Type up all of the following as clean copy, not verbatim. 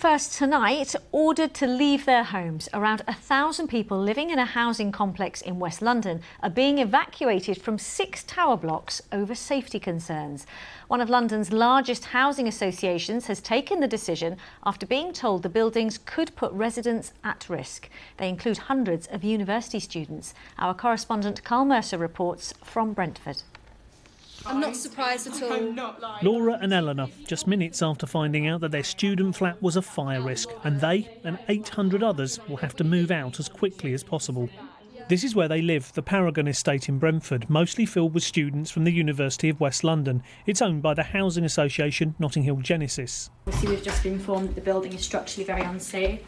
First tonight, ordered to leave their homes. Around 1,000 people living in a housing complex in West London are being evacuated from 6 tower blocks over safety concerns. One of London's largest housing associations has taken the decision after being told the buildings could put residents at risk. They include hundreds of university students. Our correspondent Carl Mercer reports from Brentford. I'm not surprised at all. Laura and Eleanor, just minutes after finding out that their student flat was a fire risk, and they and 800 others will have to move out as quickly as possible. This is where they live, the Paragon estate in Brentford, mostly filled with students from the University of West London. It's owned by the housing association Notting Hill Genesis. Obviously, we've just been informed that the building is structurally very unsafe.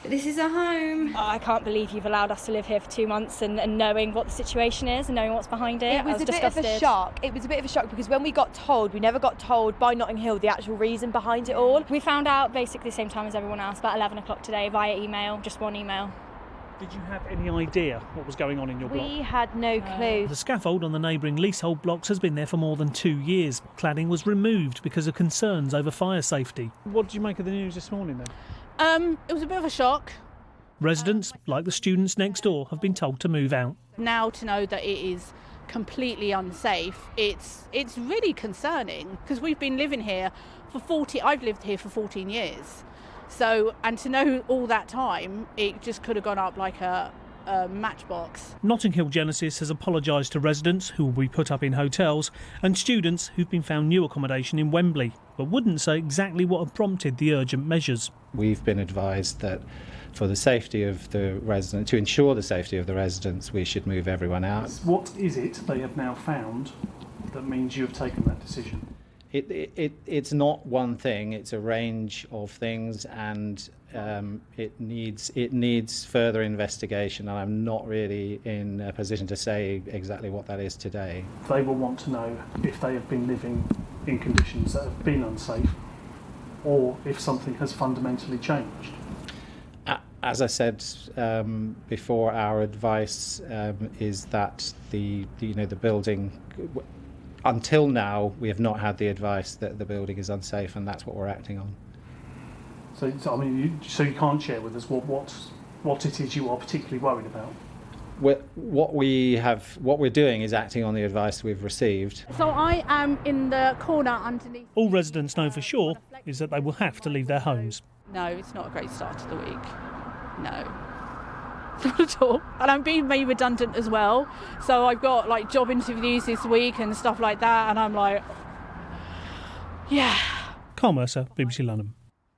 But this is our home. I can't believe you've allowed us to live here for 2 months and knowing what the situation is and knowing what's behind it. It was a bit of a shock. It was a bit of a shock because when we got told, we never got told by Notting Hill the actual reason behind it all. We found out basically the same time as everyone else, about 11 o'clock today, via email, just one email. Did you have any idea what was going on in your block? We had no clue. The scaffold on the neighbouring Leasehold blocks has been there for more than 2 years. Cladding was removed because of concerns over fire safety. What did you make of the news this morning then? It was a bit of a shock. Residents, like the students next door, have been told to move out. Now to know that it is completely unsafe, it's really concerning because we've been living here I've lived here for 14 years. So, and to know all that time, it just could have gone up like a matchbox. Notting Hill Genesis has apologised to residents who will be put up in hotels and students who've been found new accommodation in Wembley, but wouldn't say exactly what had prompted the urgent measures. We've been advised that for the safety of the residents, to ensure the safety of the residents, we should move everyone out. What is it they have now found that means you have taken that decision? It's not one thing, it's a range of things, and it needs further investigation, and I'm not really in a position to say exactly what that is today. They will want to know if they have been living in conditions that have been unsafe or if something has fundamentally changed. As I said before, our advice is that the building. Until now, we have not had the advice that the building is unsafe, and that's what we're acting on. So I mean, you can't share with us what it is you are particularly worried about. What we're doing is acting on the advice we've received. So I am in the corner underneath. All residents know for sure is that they will have to leave their homes. No, it's not a great start to the week. No. Not at all. And I'm being made redundant as well. So I've got like job interviews this week and stuff like that, and I'm like, yeah. Carl Mercer, BBC London.